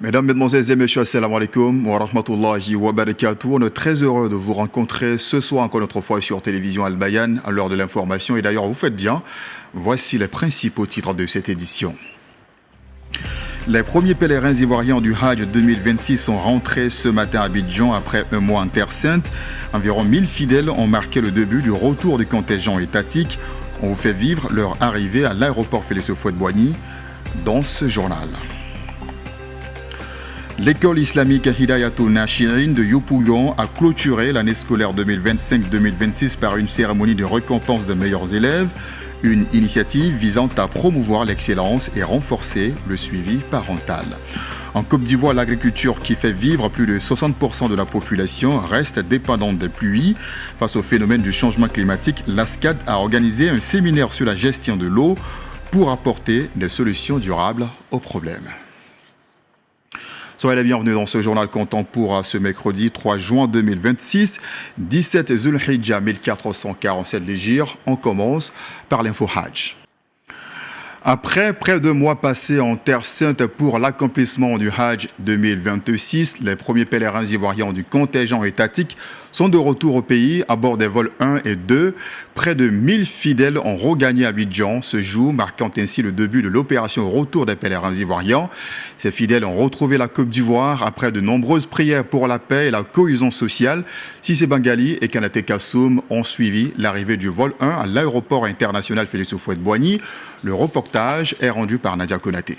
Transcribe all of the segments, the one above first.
Mesdames, Mesdemoiselles et Messieurs, assalamu alaikum wa rahmatullahi wa barakatuh. On est très heureux de vous rencontrer ce soir encore notre fois sur Télévision Al Bayan à l'heure de l'information. Et d'ailleurs, vous faites bien. Voici les principaux titres de cette édition. Les premiers pèlerins ivoiriens du Hajj 2026 sont rentrés ce matin à Abidjan après un mois en Terre Sainte. Environ 1000 fidèles ont marqué le début du retour du contingent étatique. On vous fait vivre leur arrivée à l'aéroport Félix Houphouët-Boigny dans ce journal. L'école islamique Hidayatul Nashirin de Yopougon a clôturé l'année scolaire 2025-2026 par une cérémonie de récompense des meilleurs élèves, une initiative visant à promouvoir l'excellence et renforcer le suivi parental. En Côte d'Ivoire, l'agriculture qui fait vivre plus de 60% de la population reste dépendante des pluies. Face au phénomène du changement climatique, l'ASCAD a organisé un séminaire sur la gestion de l'eau pour apporter des solutions durables aux problèmes. Soyez les bienvenus dans ce journal comptant pour ce mercredi 3 juin 2026, 17 Zulhijja 1447 d'Hégire. On commence par l'info Hajj. Après près de mois passés en Terre Sainte pour l'accomplissement du Hajj 2026, les premiers pèlerins ivoiriens du contingent étatique sont de retour au pays à bord des vols 1 et 2. Près de 1000 fidèles ont regagné Abidjan ce jour, marquant ainsi le début de l'opération Retour des pèlerins ivoiriens. Ces fidèles ont retrouvé la Côte d'Ivoire après de nombreuses prières pour la paix et la cohésion sociale. Sissé Bangali et Kanaté Kassoum ont suivi l'arrivée du vol 1 à l'aéroport international Félix Houphouët-Boigny. Le reportage est rendu par Nadia Konaté.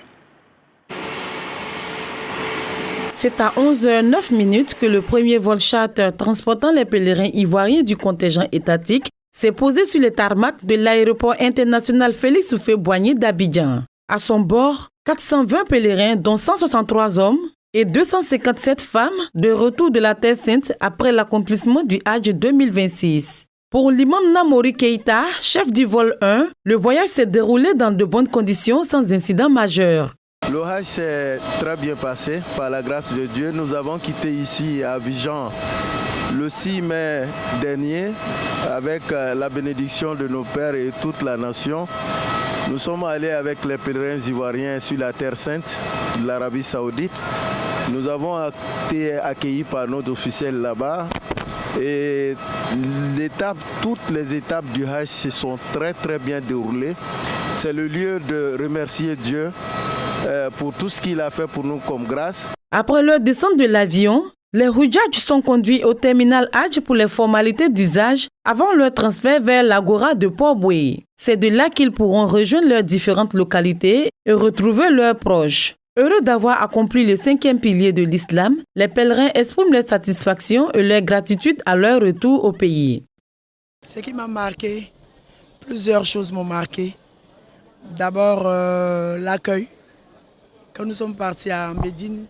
C'est à 11h09 que le premier vol charter transportant les pèlerins ivoiriens du contingent étatique s'est posé sur les tarmacs de l'aéroport international Félix Houphouët-Boigny d'Abidjan. À son bord, 420 pèlerins, dont 163 hommes et 257 femmes, de retour de la Terre Sainte après l'accomplissement du Hajj 2026. Pour l'imam Namori Keïta, chef du vol 1, le voyage s'est déroulé dans de bonnes conditions sans incident majeur. Le Hajj s'est très bien passé par la grâce de Dieu. Nous avons quitté ici à Abidjan le 6 mai dernier avec la bénédiction de nos pères et toute la nation. Nous sommes allés avec les pèlerins ivoiriens sur la Terre Sainte de l'Arabie Saoudite. Nous avons été accueillis par nos officiels là-bas. Et toutes les étapes du Hajj se sont très bien déroulées. C'est le lieu de remercier Dieu pour tout ce qu'il a fait pour nous comme grâce. Après leur descente de l'avion, les Hujjaj sont conduits au terminal Hajj pour les formalités d'usage avant leur transfert vers l'Agora de Port-Boué. C'est de là qu'ils pourront rejoindre leurs différentes localités et retrouver leurs proches. Heureux d'avoir accompli le 5e pilier de l'islam, les pèlerins expriment leur satisfaction et leur gratitude à leur retour au pays. Ce qui m'a marqué, plusieurs choses m'ont marqué. D'abord, l'accueil. Quand nous sommes partis à Médine,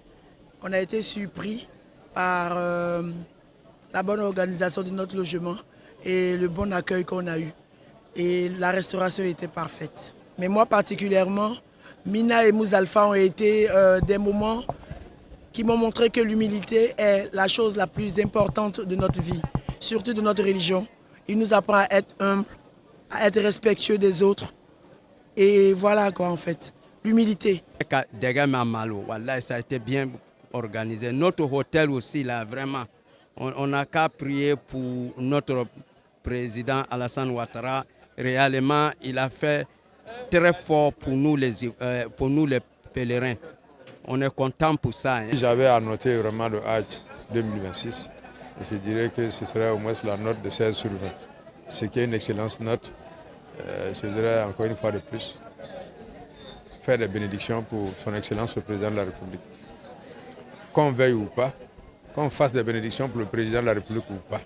on a été surpris par la bonne organisation de notre logement et le bon accueil qu'on a eu. Et la restauration était parfaite. Mais moi particulièrement, Mina et Mouzalfa ont été des moments qui m'ont montré que l'humilité est la chose la plus importante de notre vie, surtout de notre religion. Il nous apprend à être humble, à être respectueux des autres. Et voilà quoi en fait. L'humilité. Ça a été bien organisé. Notre hôtel aussi, là, vraiment, on n'a qu'à prier pour notre président Alassane Ouattara. Réellement, il a fait très fort pour nous les pèlerins. On est content pour ça. J'avais annoté vraiment le Hajj 2026. Je dirais que ce serait au moins la note de 16 sur 20. Ce qui est une excellente note. Je dirais encore une fois de plus, faire des bénédictions pour son excellence le président de la République. Qu'on veuille ou pas, qu'on fasse des bénédictions pour le président de la République ou pas,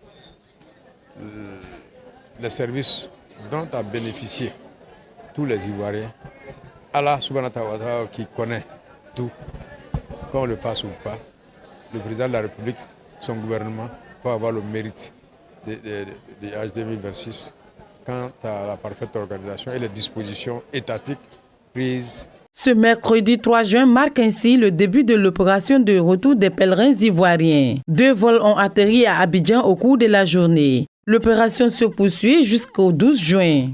les services dont a bénéficié tous les Ivoiriens, Allah subhanahu wa ta'ala qui connaît tout, qu'on le fasse ou pas, le président de la République, son gouvernement, peut avoir le mérite du Hajj 2026 quant à la parfaite organisation et les dispositions étatiques prises. Ce mercredi 3 juin marque ainsi le début de l'opération de retour des pèlerins ivoiriens. 2 vols ont atterri à Abidjan au cours de la journée. L'opération se poursuit jusqu'au 12 juin.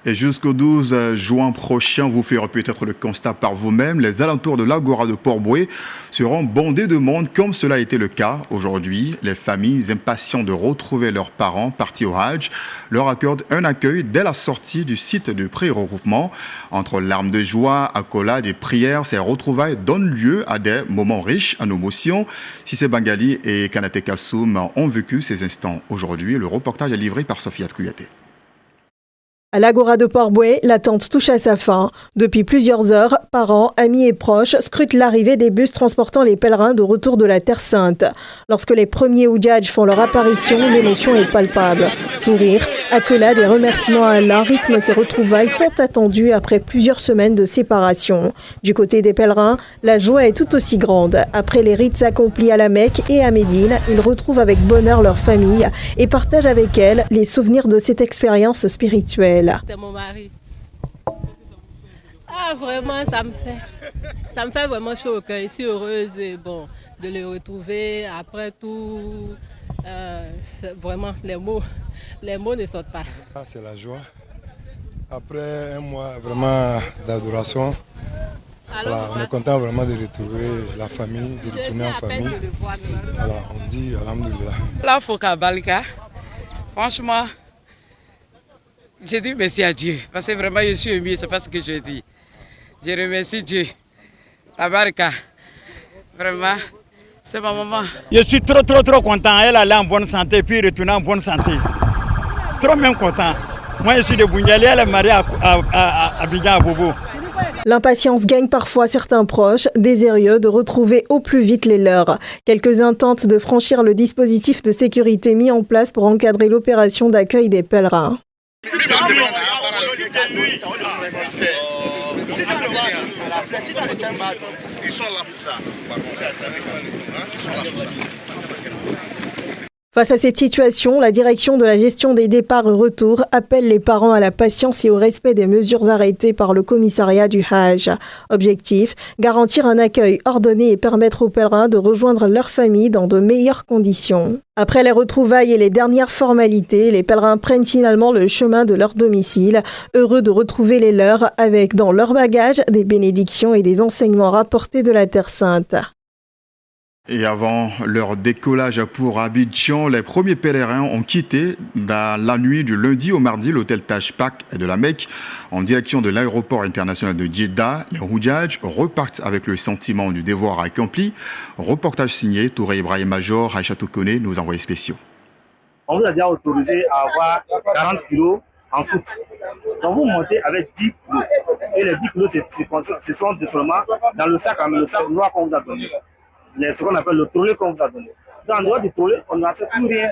Et jusqu'au 12 juin prochain, vous ferez peut-être le constat par vous-même, les alentours de l'Agora de Port-Bouët seront bondés de monde comme cela a été le cas aujourd'hui. Les familles impatientes de retrouver leurs parents partis au Hajj leur accordent un accueil dès la sortie du site de pré-regroupement. Entre larmes de joie, accolades et prières, ces retrouvailles donnent lieu à des moments riches en émotions. Sissé Bangali et Kanate Kassoum ont vécu ces instants aujourd'hui. Le reportage est livré par Sophia Kouyaté. À l'Agora de Port-Bouët, l'attente touche à sa fin. Depuis plusieurs heures, parents, amis et proches scrutent l'arrivée des bus transportant les pèlerins de retour de la Terre Sainte. Lorsque les premiers Houdjadj font leur apparition, l'émotion est palpable. Sourires, accolades et remerciements à Allah rythment ces retrouvailles tant attendues après plusieurs semaines de séparation. Du côté des pèlerins, la joie est tout aussi grande. Après les rites accomplis à la Mecque et à Médine, ils retrouvent avec bonheur leur famille et partagent avec elle les souvenirs de cette expérience spirituelle. C'est mon mari. Ah, vraiment, ça me fait vraiment chaud au cœur. Je suis heureuse de le retrouver. Après tout, vraiment, les mots ne sortent pas. Ah, c'est la joie. Après un mois vraiment d'adoration, voilà, on est content vraiment de retrouver la famille, de retourner en famille. Alors, on dit Alhamdoulilah. Là, Foka Balika, franchement, j'ai dit merci à Dieu, parce que vraiment je suis ému, c'est pas ce que je dis. Je remercie Dieu. Tabaraka, vraiment, c'est ma maman. Je suis trop content, elle allait en bonne santé, puis retourner en bonne santé. Trop même content. Moi je suis de Boungali, elle est mariée à Abidjan, à Bobo. L'impatience gagne parfois certains proches, désireux de retrouver au plus vite les leurs. Quelques-uns tentent de franchir le dispositif de sécurité mis en place pour encadrer l'opération d'accueil des pèlerins. Ils sont là pour ça. Face à cette situation, la direction de la gestion des départs et retours appelle les parents à la patience et au respect des mesures arrêtées par le commissariat du Hajj. Objectif, garantir un accueil ordonné et permettre aux pèlerins de rejoindre leur famille dans de meilleures conditions. Après les retrouvailles et les dernières formalités, les pèlerins prennent finalement le chemin de leur domicile, heureux de retrouver les leurs avec dans leur bagage des bénédictions et des enseignements rapportés de la Terre Sainte. Et avant leur décollage pour Abidjan, les premiers pèlerins ont quitté dans la nuit du lundi au mardi l'hôtel Taj Pak de la Mecque en direction de l'aéroport international de Djeddah. Les Houdjadj repartent avec le sentiment du devoir accompli. Reportage signé Touré Ibrahim Major, Aïcha Toukone, nos envoyés spéciaux. On vous a déjà autorisé à avoir 40 kilos en soute. Donc vous montez avec 10 kilos. Et les 10 kilos, ce sont seulement dans le sac noir qu'on vous a donné. Ce qu'on appelle le trolley qu'on vous a donné. Dans le dehors du trolley, on n'a fait plus rien.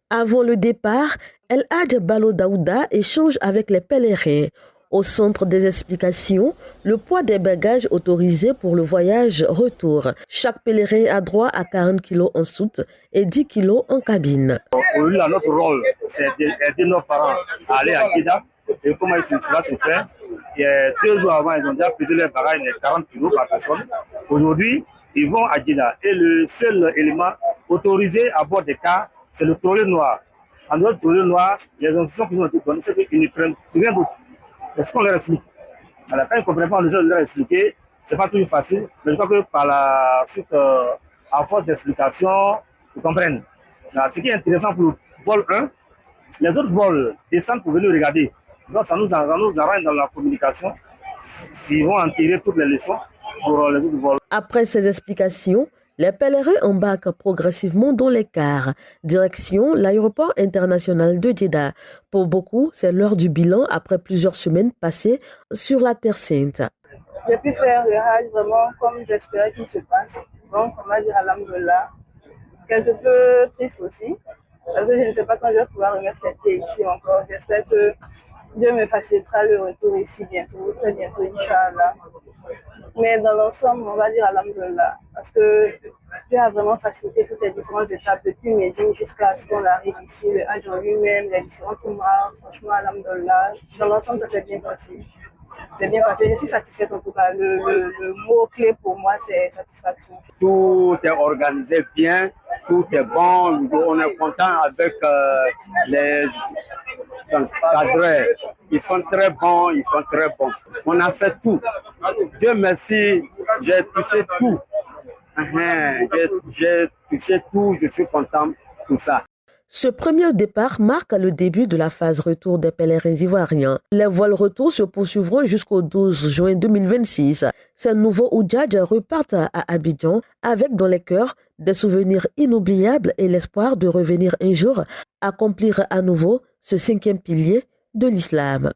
Avant le départ, El Hadj Balo Daouda échange avec les pèlerins. Au centre des explications, le poids des bagages autorisés pour le voyage retour. Chaque pèlerin a droit à 40 kg en soute et 10 kg en cabine. Aujourd'hui, notre rôle, c'est d'aider nos parents à aller à Djeddah. Et comment cela se fait? Et 2 jours avant, ils ont déjà pesé les bagages, 40 kg par personne. Aujourd'hui, ils vont à Djeddah. Et le seul élément autorisé à bord des cars, c'est le trolley noir. En dehors du trolley noir, les instructions qui nous ont été données, c'est qu'ils ne prennent rien d'autre. Est-ce qu'on leur explique? Alors, quand ils ne comprennent pas, on les a leur expliqué. Ce n'est pas toujours facile, mais je crois que par la suite, à force d'explication, ils comprennent. Alors, ce qui est intéressant pour le vol 1, les autres vols descendent pour venir regarder. Donc, ça nous arrange dans la communication. S'ils vont en tirer toutes les leçons pour les autres vols. Après ces explications, les pèlerins embarquent progressivement dans les cars. Direction l'aéroport international de Djeddah. Pour beaucoup, c'est l'heure du bilan après plusieurs semaines passées sur la Terre Sainte. J'ai pu faire le Hajj vraiment comme j'espérais qu'il se passe. Donc, on va dire Alhamdoulilah. Quelque peu triste aussi, parce que je ne sais pas quand je vais pouvoir remettre les pieds ici encore. J'espère que Dieu me facilitera le retour ici bientôt, très bientôt, Inch'Allah. Mais dans l'ensemble, on va dire Alhamdoulilah, parce que Dieu a vraiment facilité toutes les différentes étapes, depuis Médine jusqu'à ce qu'on arrive ici, le Hajj en lui-même, les différents Umrahs, franchement, Alhamdoulilah. Dans l'ensemble, ça s'est bien passé. C'est bien passé, je suis satisfaite en tout cas. Le mot-clé pour moi, c'est satisfaction. Tout est organisé bien, tout est bon, on est content avec encadreurs. Ils sont très bons, ils sont très bons. On a fait tout. Dieu merci, j'ai touché tout. J'ai touché tout, je suis content pour ça. Ce premier départ marque le début de la phase retour des pèlerins ivoiriens. Les vols retour se poursuivront jusqu'au 12 juin 2026. Ces nouveaux Oudjadj repartent à Abidjan avec dans les cœurs des souvenirs inoubliables et l'espoir de revenir un jour accomplir à nouveau ce 5e pilier de l'islam.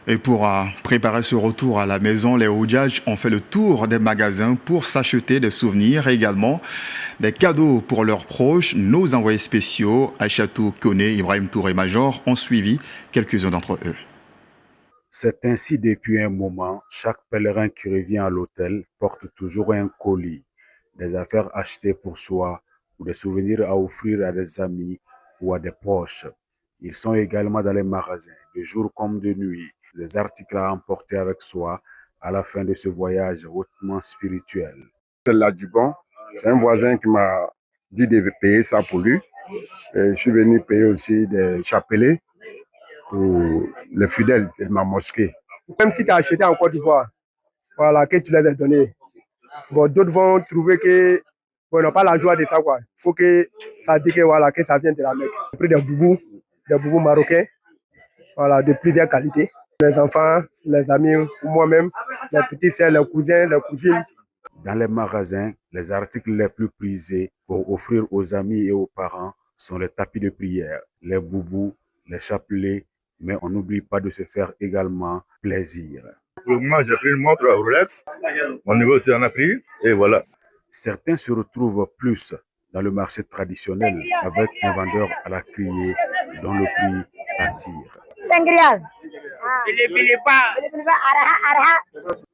Et pour préparer ce retour à la maison, les Oudjadj ont fait le tour des magasins pour s'acheter des souvenirs et également des cadeaux pour leurs proches. Nos envoyés spéciaux, Aïchatou Koné, Ibrahim Touré Major, ont suivi quelques-uns d'entre eux. C'est ainsi depuis un moment, chaque pèlerin qui revient à l'hôtel porte toujours un colis, des affaires achetées pour soi ou des souvenirs à offrir à des amis ou à des proches. Ils sont également dans les magasins, de jour comme de nuit, des articles à emporter avec soi à la fin de ce voyage hautement spirituel. Là du bon, c'est un voisin qui m'a dit de payer ça pour lui. Et je suis venu payer aussi des chapelets pour les fidèles de ma mosquée. Même si tu as acheté en Côte d'Ivoire, voilà, que tu les as donnés, bon, d'autres vont trouver que bon, n'ont pas la joie de ça. Il faut que ça dise que, voilà, que ça vient de la Mecque. J'ai pris des boubous marocains, voilà, de plusieurs qualités. Les enfants, les amis, moi-même, les petits frères, les cousins, les cousines. Dans les magasins, les articles les plus prisés pour offrir aux amis et aux parents sont les tapis de prière, les boubous, les chapelets, mais on n'oublie pas de se faire également plaisir. Pour moi, j'ai pris une montre à Rolex, mon niveau aussi en a pris, et voilà. Certains se retrouvent plus dans le marché traditionnel avec un vendeur à la criée dont le prix attire.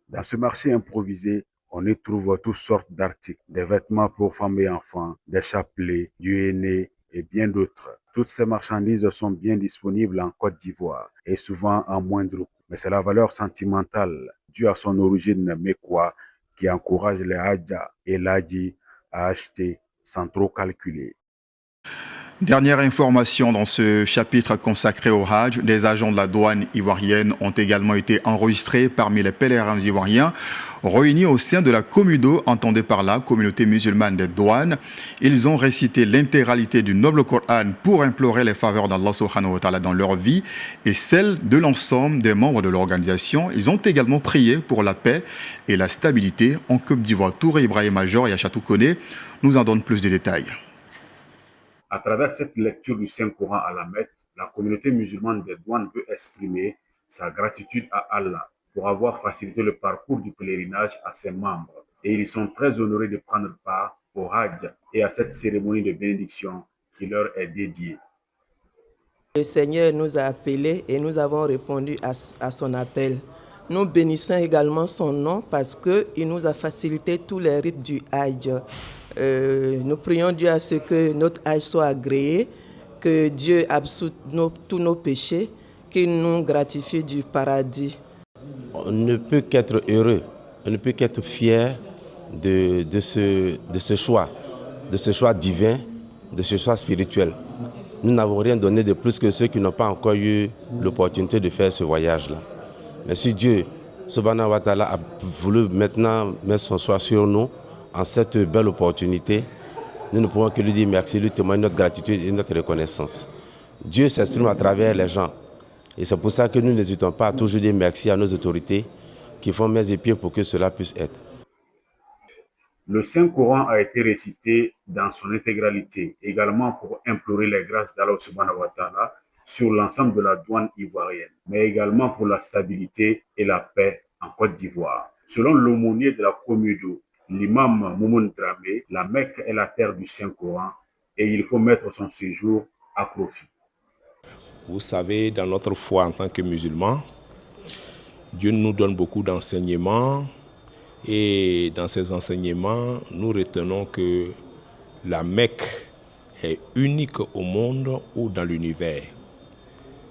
Dans ce marché improvisé, on y trouve toutes sortes d'articles, des vêtements pour femmes et enfants, des chapelets, du henné et bien d'autres. Toutes ces marchandises sont bien disponibles en Côte d'Ivoire et souvent en moindre coût. Mais c'est la valeur sentimentale due à son origine mécois qui encourage les Hadja et l'Hadji à acheter sans trop calculer. Dernière information dans ce chapitre consacré au Hajj, des agents de la douane ivoirienne ont également été enregistrés parmi les pèlerins ivoiriens réunis au sein de la Comudo, entendez par là, communauté musulmane des douanes. Ils ont récité l'intégralité du noble Coran pour implorer les faveurs d'Allah subhanahu wa ta'ala dans leur vie et celle de l'ensemble des membres de l'organisation. Ils ont également prié pour la paix et la stabilité en Côte d'Ivoire. Touré Ibrahim Major et Aïchatou Koné nous en donnent plus de détails. À travers cette lecture du Saint-Coran à la Mecque, la communauté musulmane des douanes veut exprimer sa gratitude à Allah pour avoir facilité le parcours du pèlerinage à ses membres. Et ils sont très honorés de prendre part au Hajj et à cette cérémonie de bénédiction qui leur est dédiée. Le Seigneur nous a appelés et nous avons répondu à son appel. Nous bénissons également son nom parce qu'il nous a facilité tous les rites du Hajj. Nous prions Dieu à ce que notre Hajj soit agréé, que Dieu absoute tous nos péchés, qu'il nous gratifie du paradis. On ne peut qu'être heureux, on ne peut qu'être fier de ce choix divin, de ce choix spirituel. Nous n'avons rien donné de plus que ceux qui n'ont pas encore eu l'opportunité de faire ce voyage-là. Mais si Dieu, subhanahu wa ta'ala, a voulu maintenant mettre son choix sur nous, en cette belle opportunité, nous ne pouvons que lui dire merci, lui témoigner notre gratitude et notre reconnaissance. Dieu s'exprime à travers les gens. Et c'est pour ça que nous n'hésitons pas à toujours dire merci à nos autorités qui font mains et pieds pour que cela puisse être. Le Saint-Coran a été récité dans son intégralité, également pour implorer les grâces d'Allah subhanahu wa ta'ala sur l'ensemble de la douane ivoirienne, mais également pour la stabilité et la paix en Côte d'Ivoire. Selon l'aumônier de la Comudo, l'imam Moumoun Dramé, la Mecque est la terre du Saint-Coran et il faut mettre son séjour à profit. Vous savez, dans notre foi en tant que musulmans, Dieu nous donne beaucoup d'enseignements et dans ces enseignements, nous retenons que la Mecque est unique au monde ou dans l'univers.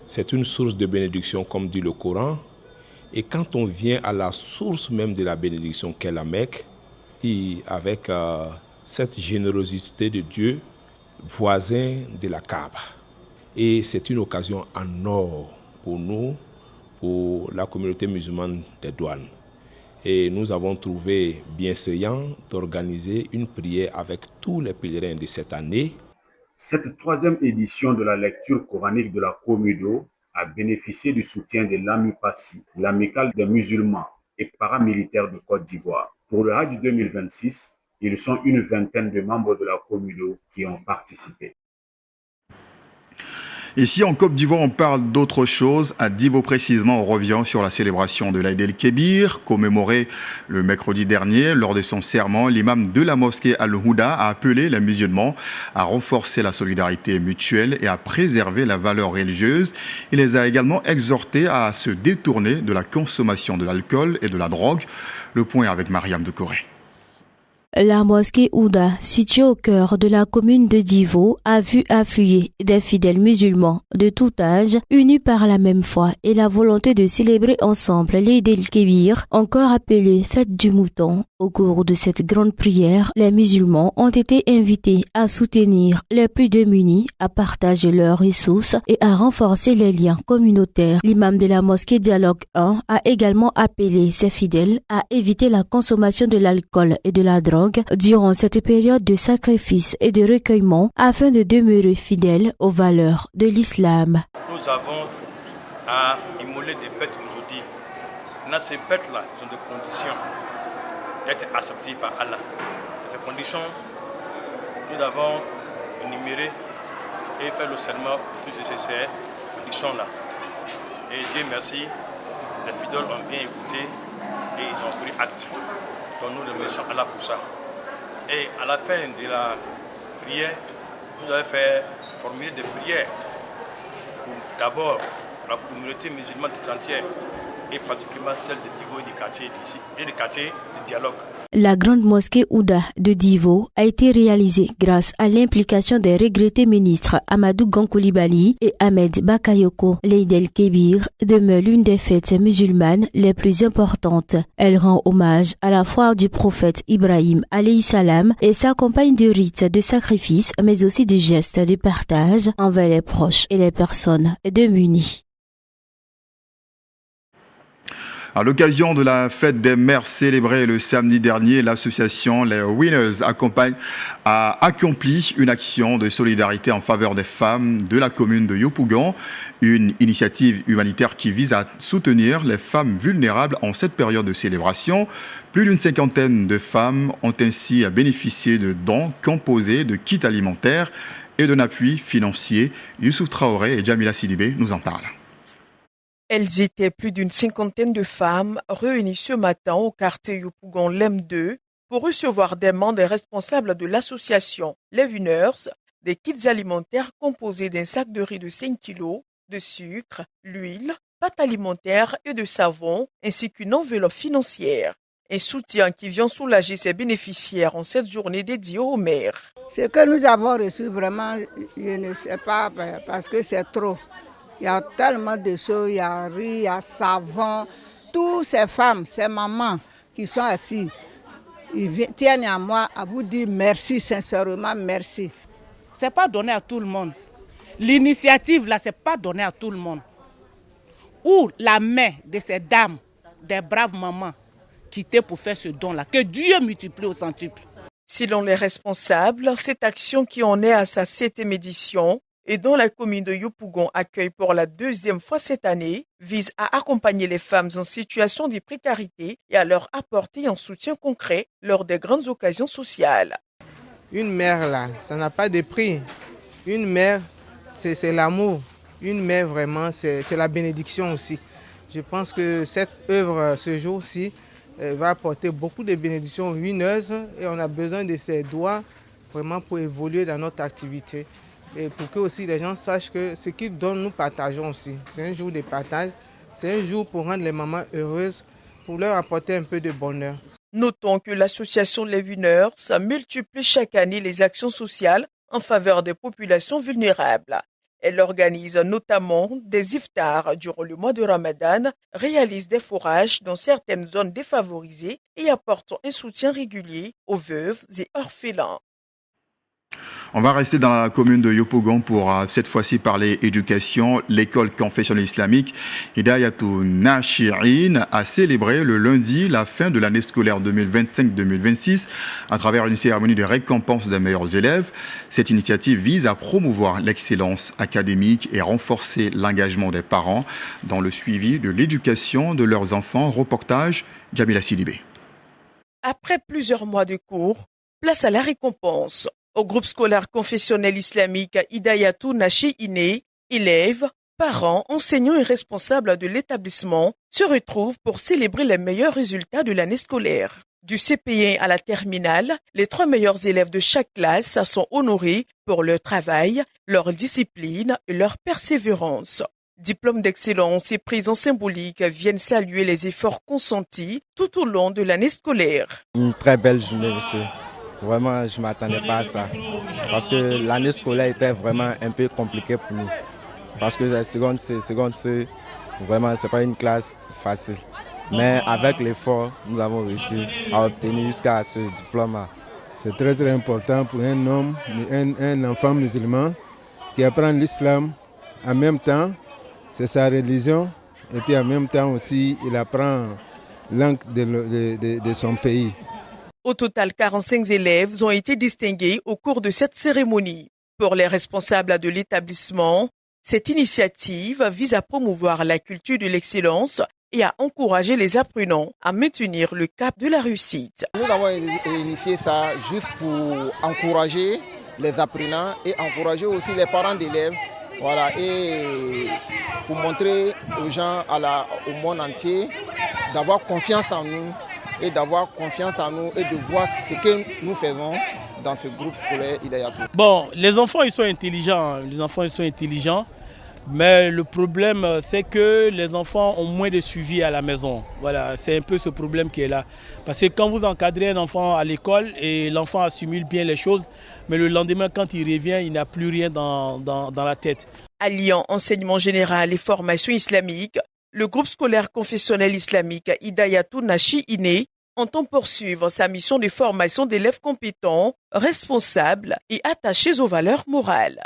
C'est une source de bénédiction comme dit le Coran et quand on vient à la source même de la bénédiction qu'est la Mecque, avec cette générosité de Dieu, voisin de la Kaaba. Et c'est une occasion en or pour nous, pour la communauté musulmane des douanes. Et nous avons trouvé bienséant d'organiser une prière avec tous les pèlerins de cette année. Cette troisième édition de la lecture coranique de la Comudo a bénéficié du soutien de l'AMIPASI, l'amicale des musulmans et paramilitaires de Côte d'Ivoire. Pour le Hajj 2026, ils sont une vingtaine de membres de la Comudo qui ont participé. Ici, en Côte d'Ivoire, on parle d'autre chose. À Divo, précisément, on revient sur la célébration de l'Aïd el-Kébir, commémorée le mercredi dernier. Lors de son serment, l'imam de la mosquée Al-Houda a appelé les musulmans à renforcer la solidarité mutuelle et à préserver la valeur religieuse. Il les a également exhortés à se détourner de la consommation de l'alcool et de la drogue. Le point avec Mariam de Corée. La mosquée Houda, située au cœur de la commune de Divo, a vu affluer des fidèles musulmans de tout âge, unis par la même foi et la volonté de célébrer ensemble l'Eid el-Kébir, encore appelée fête du mouton. Au cours de cette grande prière, les musulmans ont été invités à soutenir les plus démunis, à partager leurs ressources et à renforcer les liens communautaires. L'imam de la mosquée Dialogue 1 a également appelé ses fidèles à éviter la consommation de l'alcool et de la drogue durant cette période de sacrifice et de recueillement afin de demeurer fidèles aux valeurs de l'islam. Nous avons à immoler des bêtes aujourd'hui. Dans ces bêtes-là, sont des conditions d'être acceptées par Allah. Dans ces conditions, nous avons énuméré et fait le serment tous ces conditions-là. Et Dieu merci, les fidèles ont bien écouté et ils ont pris acte. Donc nous remercions Allah pour ça. Et à la fin de la prière, nous avons fait formuler des prières pour d'abord la communauté musulmane tout entière et particulièrement celle de Divo et du quartier d'ici et du quartier de Dialogue. La grande mosquée Houda de Divo a été réalisée grâce à l'implication des regrettés ministres Amadou Gankoulibaly et Ahmed Bakayoko. L'Eid el-Kébir demeure l'une des fêtes musulmanes les plus importantes. Elle rend hommage à la foi du prophète Ibrahim alayhi salam et s'accompagne de rites de sacrifice mais aussi de gestes de partage envers les proches et les personnes démunies. À l'occasion de la fête des mères célébrée le samedi dernier, l'association Les Winners a accompli une action de solidarité en faveur des femmes de la commune de Yopougon, une initiative humanitaire qui vise à soutenir les femmes vulnérables en cette période de célébration. Plus d'une cinquantaine de femmes ont ainsi bénéficié de dons composés de kits alimentaires et d'un appui financier. Youssouf Traoré et Jamila Sidibé nous en parlent. Elles étaient plus d'une cinquantaine de femmes réunies ce matin au quartier Yopougon Lem 2 pour recevoir des membres des responsables de l'association Les Winners des kits alimentaires composés d'un sac de riz de 5 kg, de sucre, l'huile, pâtes alimentaires et de savon, ainsi qu'une enveloppe financière. Un soutien qui vient soulager ses bénéficiaires en cette journée dédiée aux mères. Ce que nous avons reçu, vraiment, je ne sais pas, parce que c'est trop. Il y a tellement de choses, il y a riz, il y a savon. Toutes ces femmes, ces mamans qui sont assises, ils tiennent à moi à vous dire merci, sincèrement merci. Ce n'est pas donné à tout le monde. L'initiative, là, ce n'est pas donné à tout le monde. Ou la main de ces dames, des braves mamans, qui étaient pour faire ce don-là. Que Dieu multiplie au centuple. Selon les responsables, cette action qui en est à sa 7e édition, et dont la commune de Yopougon accueille pour la 2e fois cette année, vise à accompagner les femmes en situation de précarité et à leur apporter un soutien concret lors des grandes occasions sociales. Une mère là, ça n'a pas de prix. Une mère, c'est l'amour. Une mère vraiment, c'est la bénédiction aussi. Je pense que cette œuvre, ce jour-ci, va apporter beaucoup de bénédictions lumineuses et on a besoin de ces doigts vraiment pour évoluer dans notre activité. Et pour que aussi les gens sachent que ce qu'ils donnent, nous partageons aussi. C'est un jour de partage, c'est un jour pour rendre les mamans heureuses, pour leur apporter un peu de bonheur. Notons que l'association Les Winners multiplie chaque année les actions sociales en faveur des populations vulnérables. Elle organise notamment des iftars durant le mois de Ramadan, réalise des forages dans certaines zones défavorisées et apporte un soutien régulier aux veuves et orphelins. On va rester dans la commune de Yopougon pour cette fois-ci parler éducation. L'école confessionnelle islamique Hidayatou Nashirin a célébré le lundi la fin de l'année scolaire 2025-2026 à travers une cérémonie de récompense des meilleurs élèves. Cette initiative vise à promouvoir l'excellence académique et renforcer l'engagement des parents dans le suivi de l'éducation de leurs enfants. Reportage Jamila Sidibé. Après plusieurs mois de cours, place à la récompense. Au groupe scolaire confessionnel islamique Hidayatou Nashirin, élèves, parents, enseignants et responsables de l'établissement se retrouvent pour célébrer les meilleurs résultats de l'année scolaire. Du CP1 à la terminale, les 3 meilleurs élèves de chaque classe sont honorés pour leur travail, leur discipline et leur persévérance. Diplômes d'excellence et prisons symboliques viennent saluer les efforts consentis tout au long de l'année scolaire. Une très belle journée, monsieur. Vraiment, je ne m'attendais pas à ça. Parce que l'année scolaire était vraiment un peu compliquée pour nous. Parce que la seconde C, vraiment, ce n'est pas une classe facile. Mais avec l'effort, nous avons réussi à obtenir jusqu'à ce diplôme-là. C'est très très important pour un homme, un enfant musulman qui apprend l'islam en même temps, c'est sa religion, et puis en même temps aussi, il apprend langue de son pays. Au total, 45 élèves ont été distingués au cours de cette cérémonie. Pour les responsables de l'établissement, cette initiative vise à promouvoir la culture de l'excellence et à encourager les apprenants à maintenir le cap de la réussite. Nous avons initié ça juste pour encourager les apprenants et encourager aussi les parents d'élèves. Voilà, et pour montrer aux gens, au monde entier, d'avoir confiance en nous. Et d'avoir confiance en nous et de voir ce que nous faisons dans ce groupe scolaire Hidayatou. Bon, les enfants ils sont intelligents, mais le problème c'est que les enfants ont moins de suivi à la maison. Voilà, c'est un peu ce problème qui est là. Parce que quand vous encadrez un enfant à l'école et l'enfant assimile bien les choses, mais le lendemain quand il revient, il n'a plus rien dans la tête. Alliant enseignement général et formation islamique, le groupe scolaire confessionnel islamique Hidayatou Nashirin entend poursuivre sa mission de formation d'élèves compétents, responsables et attachés aux valeurs morales.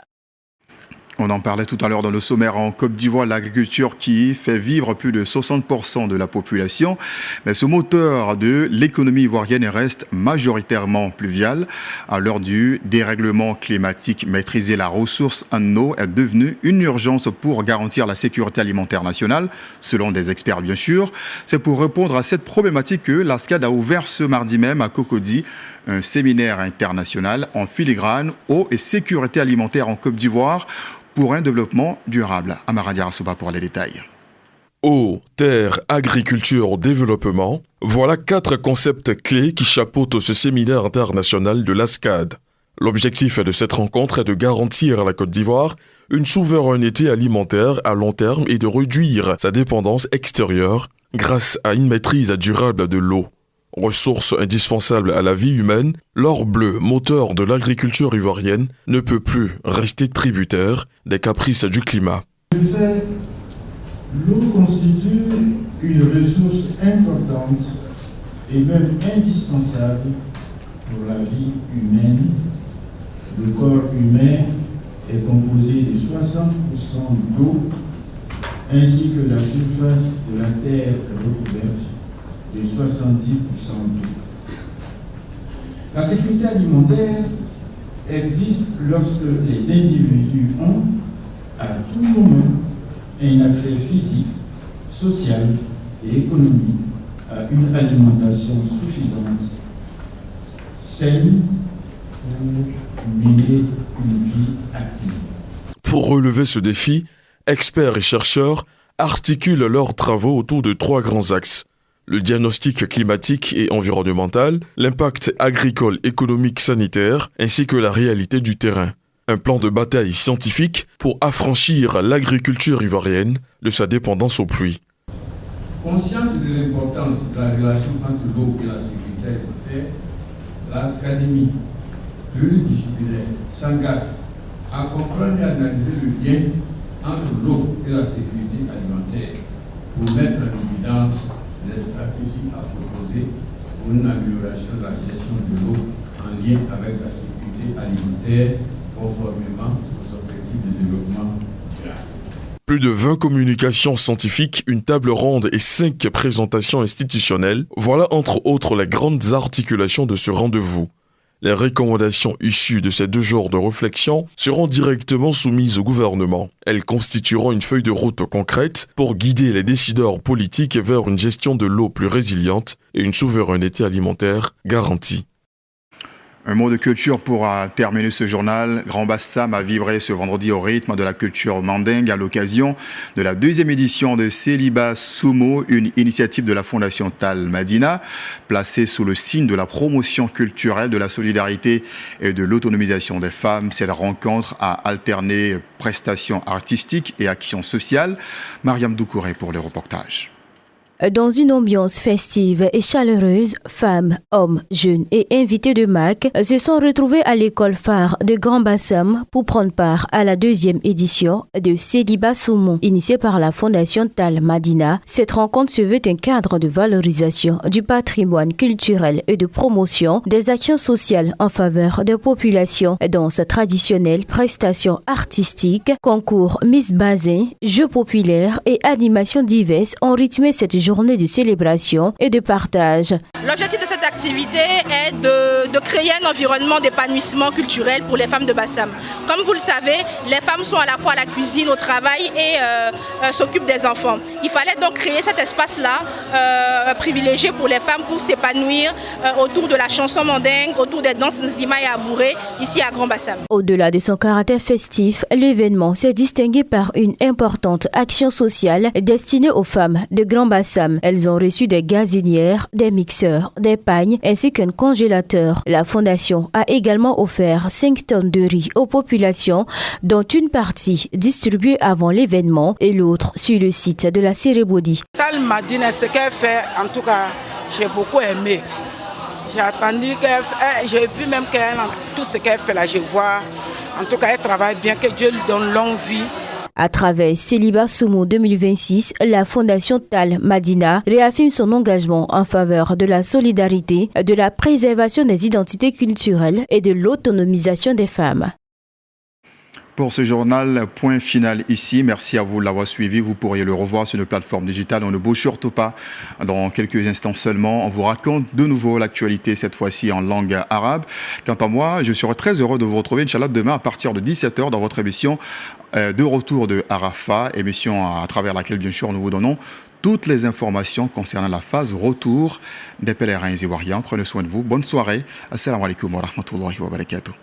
On en parlait tout à l'heure dans le sommaire. En Côte d'Ivoire, l'agriculture qui fait vivre plus de 60% de la population. Mais ce moteur de l'économie ivoirienne reste majoritairement pluvial. À l'heure du dérèglement climatique, maîtriser la ressource en eau est devenu une urgence pour garantir la sécurité alimentaire nationale, selon des experts bien sûr. C'est pour répondre à cette problématique que l'ASCAD a ouvert ce mardi même à Cocody un séminaire international en filigrane, eau et sécurité alimentaire en Côte d'Ivoire, pour un développement durable. Amara Arasuba pour les détails. Eau, terre, agriculture, développement, voilà 4 concepts clés qui chapeautent ce séminaire international de l'ASCAD. L'objectif de cette rencontre est de garantir à la Côte d'Ivoire une souveraineté alimentaire à long terme et de réduire sa dépendance extérieure grâce à une maîtrise durable de l'eau. Ressource indispensable à la vie humaine, l'or bleu, moteur de l'agriculture ivoirienne, ne peut plus rester tributaire des caprices du climat. En fait, l'eau constitue une ressource importante et même indispensable pour la vie humaine. Le corps humain est composé de 60% d'eau, ainsi que la surface de la terre est recouverte de 70% d'eau. La sécurité alimentaire existe lorsque les individus ont à tout moment un accès physique, social et économique à une alimentation suffisante, saine pour mener une vie active. Pour relever ce défi, experts et chercheurs articulent leurs travaux autour de 3 grands axes. Le diagnostic climatique et environnemental, l'impact agricole, économique, sanitaire, ainsi que la réalité du terrain. Un plan de bataille scientifique pour affranchir l'agriculture ivoirienne de sa dépendance aux pluies. Consciente de l'importance de la relation entre l'eau et la sécurité alimentaire, l'Académie pluridisciplinaire s'engage à comprendre et analyser le lien entre l'eau et la sécurité alimentaire pour mettre en évidence les stratégies à proposer pour une amélioration de la gestion de l'eau en lien avec la sécurité sécurité alimentaire conformément aux objectifs de développement durable. Plus de 20 communications scientifiques, une table ronde et 5 présentations institutionnelles, voilà entre autres les grandes articulations de ce rendez-vous. Les recommandations issues de ces 2 jours de réflexion seront directement soumises au gouvernement. Elles constitueront une feuille de route concrète pour guider les décideurs politiques vers une gestion de l'eau plus résiliente et une souveraineté alimentaire garantie. Un mot de culture pour terminer ce journal. Grand Bassam a vibré ce vendredi au rythme de la culture mandingue à l'occasion de la 2e édition de Célibat Sumo, une initiative de la Fondation Tal Madina, placée sous le signe de la promotion culturelle, de la solidarité et de l'autonomisation des femmes. Cette rencontre a alterné prestations artistiques et actions sociales. Mariam Doucouré pour le reportage. Dans une ambiance festive et chaleureuse, femmes, hommes, jeunes et invités de marque se sont retrouvés à l'école phare de Grand Bassam pour prendre part à la 2e édition de Célibat Sumo, initiée par la Fondation Tal Madina. Cette rencontre se veut un cadre de valorisation du patrimoine culturel et de promotion des actions sociales en faveur des populations, danse traditionnelle, prestations artistiques, concours Miss Bazin, jeux populaires et animations diverses ont rythmé cette journée de célébration et de partage. L'objectif de cette activité est de créer un environnement d'épanouissement culturel pour les femmes de Bassam. Comme vous le savez, les femmes sont à la fois à la cuisine, au travail et s'occupent des enfants. Il fallait donc créer cet espace-là privilégié pour les femmes pour s'épanouir autour de la chanson mandingue, autour des danses Nzima et Abouré, ici à Grand Bassam. Au-delà de son caractère festif, l'événement s'est distingué par une importante action sociale destinée aux femmes de Grand Bassam. Elles ont reçu des gazinières, des mixeurs, des pagnes ainsi qu'un congélateur. La Fondation a également offert 5 tonnes de riz aux populations, dont une partie distribuée avant l'événement et l'autre sur le site de la cérémonie. Tal Madina, ce qu'elle fait, en tout cas, j'ai beaucoup aimé. J'ai attendu j'ai vu même qu'elle, tout ce qu'elle fait là, je vois. En tout cas, elle travaille bien, que Dieu lui donne longue vie. À travers Célibat Sumo 2026, la Fondation Tal Madina réaffirme son engagement en faveur de la solidarité, de la préservation des identités culturelles et de l'autonomisation des femmes. Pour ce journal, point final ici. Merci à vous de l'avoir suivi. Vous pourriez le revoir sur nos plateformes digitales. On ne bouge surtout pas. Dans quelques instants seulement, on vous raconte de nouveau l'actualité, cette fois-ci en langue arabe. Quant à moi, je serai très heureux de vous retrouver, Inch'Allah, demain à partir de 17h dans votre émission de retour de Arafat, émission à travers laquelle, bien sûr, nous vous donnons toutes les informations concernant la phase retour des pèlerins ivoiriens. Prenez soin de vous. Bonne soirée. Assalamu alaikum wa rahmatullahi wa barakatuh.